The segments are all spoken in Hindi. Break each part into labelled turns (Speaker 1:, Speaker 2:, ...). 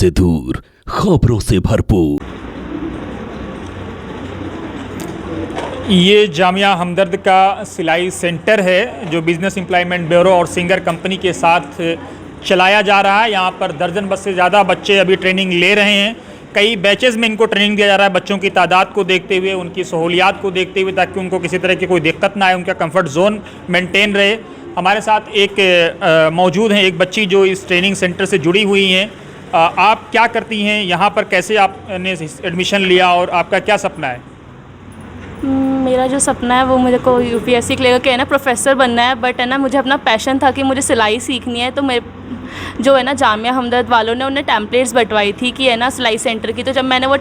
Speaker 1: से दूर, खबरों से भरपूर।
Speaker 2: मेरा जो सपना है वो मुझे को यूपीएससी क्लियर के है ना प्रोफेसर बनना है, बट है ना मुझे अपना पैशन था कि मुझे सिलाई सीखनी है। तो मेरे जो है ना जामिया हमदर्द वालों ने उन्हें टेम्पलेट्स बंटवाई थी कि है ना सिलाई सेंटर की। तो जब मैंने वो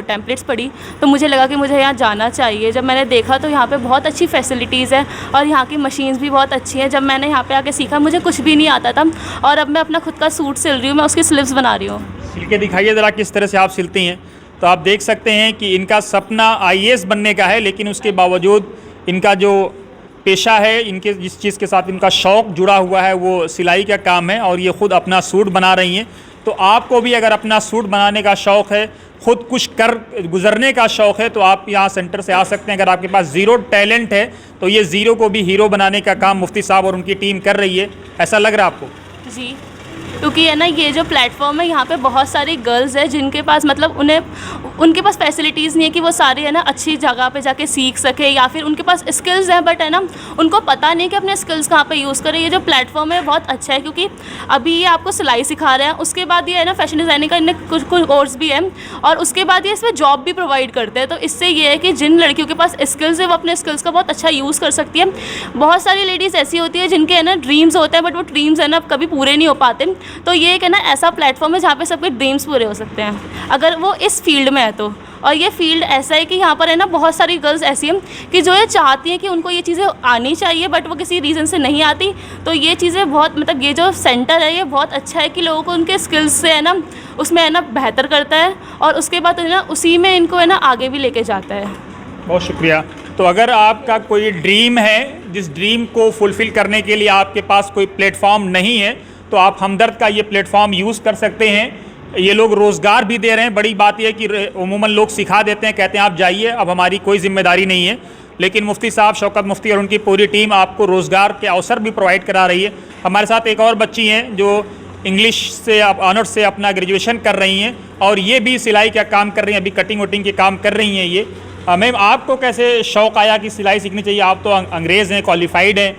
Speaker 2: टेम्पलेट्स पढ़ी तो मुझे लगा कि मुझे यहाँ जाना चाहिए। जब मैंने देखा तो यहाँ पे बहुत अच्छी फैसिलिटीज़ है और यहाँ की मशीन्स भी बहुत अच्छी हैं। जब मैंने यहाँ पे आके सीखा मुझे कुछ भी नहीं आता था और अब मैं अपना खुद का सूट सिल रही हूँ, मैं उसकी स्लीव्स बना रही हूँ।
Speaker 1: सिल के दिखाइए ज़रा किस तरह से आप सिलती हैं। तो आप देख सकते हैं कि इनका सपना आईएएस बनने का है, लेकिन उसके बावजूद इनका जो पेशा है, इनके जिस चीज़ के साथ इनका शौक़ जुड़ा हुआ है वो सिलाई का काम है और ये ख़ुद अपना सूट बना रही हैं। तो आपको भी अगर अपना सूट बनाने का शौक़ है, ख़ुद कुछ कर गुजरने का शौक़ है, तो आप यहाँ सेंटर से आ सकते हैं। अगर आपके पास ज़ीरो टैलेंट है तो ये ज़ीरो को भी हीरो बनाने का काम मुफ्ती साहब और उनकी टीम कर रही है। ऐसा लग रहा है आपको?
Speaker 2: जी, क्योंकि है ना ये जो प्लेटफॉर्म है यहाँ पे बहुत सारी गर्ल्स है जिनके पास मतलब उनके पास फैसिलिटीज़ नहीं है कि वो सारे है ना अच्छी जगह पे जाके सीख सके, या फिर उनके पास स्किल्स हैं बट है ना उनको पता नहीं कि अपने स्किल्स कहाँ पे यूज़ करें। ये जो प्लेटफॉर्म है बहुत अच्छा है क्योंकि अभी ये आपको सिलाई सिखा रहे हैं, उसके बाद ये है ना फैशन डिज़ाइनिंग का इनने कुछ कोर्स भी है और उसके बाद ये इसमें जॉब भी प्रोवाइड करते हैं। तो इससे ये है कि जिन लड़कियों के पास स्किल्स है वो अपने स्किल्स का बहुत अच्छा यूज़ कर सकती है। बहुत सारी लेडीज़ ऐसी होती है जिनके है ना ड्रीम्स होते हैं बट वो ड्रीम्स है ना कभी पूरे नहीं हो पाते। तो ये एक है ना ऐसा प्लेटफॉर्म है जहाँ पे सबके ड्रीम्स पूरे हो सकते हैं अगर वो इस फील्ड में है तो। और ये फील्ड ऐसा है कि यहाँ पर है ना बहुत सारी गर्ल्स ऐसी हैं कि जो ये चाहती हैं कि उनको ये चीज़ें आनी चाहिए बट वो किसी रीज़न से नहीं आती। तो ये चीज़ें बहुत मतलब ये जो सेंटर है ये बहुत अच्छा है कि लोगों को उनके स्किल्स से है ना उसमें है ना बेहतर करता है और उसके बाद है ना उसी में इनको है ना आगे भी लेके जाता है।
Speaker 1: बहुत शुक्रिया। तो अगर आपका कोई ड्रीम है, जिस ड्रीम को फुलफ़िल करने के लिए आपके पास कोई प्लेटफॉर्म नहीं है, तो आप हमदर्द का ये प्लेटफॉर्म यूज़ कर सकते हैं। ये लोग रोज़गार भी दे रहे हैं। बड़ी बात यह है कि उमूमन लोग सिखा देते हैं, कहते हैं आप जाइए, अब हमारी कोई जिम्मेदारी नहीं है। लेकिन मुफ्ती साहब शौकत मुफ्ती और उनकी पूरी टीम आपको रोज़गार के अवसर भी प्रोवाइड करा रही है। हमारे साथ एक और बच्ची हैं जो इंग्लिश से ऑनर्स से अपना ग्रेजुएशन कर रही हैं और ये भी सिलाई का काम कर रही हैं, अभी कटिंग वटिंग के काम कर रही हैं। ये मैम, आपको कैसे शौक़ आया कि सिलाई सीखनी चाहिए? आप तो अंग्रेज़ हैं, क्वालिफाइड हैं।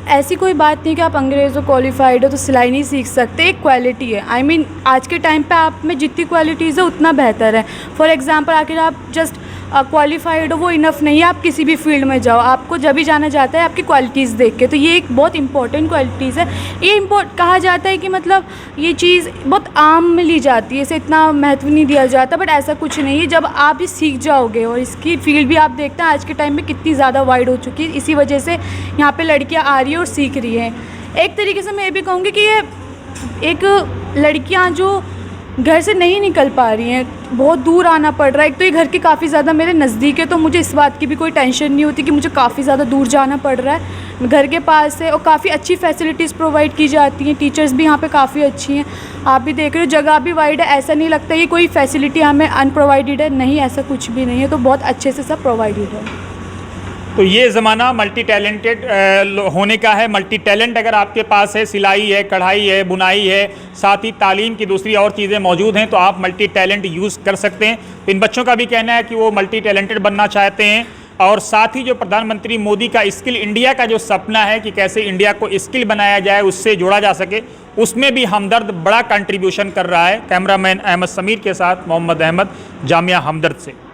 Speaker 3: ऐसी कोई बात नहीं कि आप अंग्रेज़ हो, क्वालिफाइड हो तो सिलाई नहीं सीख सकते। एक क्वालिटी है। आई मीन आज के टाइम पे आप में जितनी क्वालिटीज़ है उतना बेहतर है। फॉर एग्जांपल आखिर आप जस्ट क्वालिफाइड हो वो इनफ नहीं है, आप किसी भी फील्ड में जाओ, आपको जब भी जाना जाता है आपकी क्वालिटीज़ देख के। तो ये एक बहुत इंपॉर्टेंट क्वालिटीज़ है। ये कहा जाता है कि मतलब ये चीज़ बहुत आम में ली जाती है, इसे इतना महत्व नहीं दिया जाता, बट ऐसा कुछ नहीं है। जब आप भी सीख जाओगे और इसकी फील्ड भी आप देखते हैं आज के टाइम में कितनी ज़्यादा वाइड हो चुकी है, इसी वजह से यहाँ पर लड़कियाँ आ रही है और सीख रही हैं। एक तरीके से मैं ये भी कहूँगी कि ये एक लड़कियाँ जो घर से नहीं निकल पा रही हैं, बहुत दूर आना पड़ रहा है। एक तो ये घर के काफ़ी ज़्यादा मेरे नज़दीक है तो मुझे इस बात की भी कोई टेंशन नहीं होती कि मुझे काफ़ी ज़्यादा दूर जाना पड़ रहा है। घर के पास है और काफ़ी अच्छी फैसिलिटीज़ प्रोवाइड की जाती हैं, टीचर्स भी यहाँ पे काफ़ी अच्छी हैं। आप भी देख रहे हो जगह भी वाइड है, ऐसा नहीं लगता ये कोई फैसिलिटी हमें अनप्रोवाइडेड है, नहीं ऐसा कुछ भी नहीं है। तो बहुत अच्छे से सब प्रोवाइडेड है।
Speaker 1: तो ये ज़माना मल्टी टैलेंटेड होने का है। मल्टी टैलेंट अगर आपके पास है, सिलाई है, कढ़ाई है, बुनाई है, साथ ही तालीम की दूसरी और चीज़ें मौजूद हैं, तो आप मल्टी टैलेंट यूज़ कर सकते हैं। तो इन बच्चों का भी कहना है कि वो मल्टी टैलेंटेड बनना चाहते हैं और साथ ही जो प्रधानमंत्री मोदी का स्किल इंडिया का जो सपना है कि कैसे इंडिया को स्किल बनाया जाए, उससे जोड़ा जा सके, उसमें भी हमदर्द बड़ा कंट्रीब्यूशन कर रहा है। कैमरामैन अहमद समीर के साथ मोहम्मद अहमद, जामिया हमदर्द से।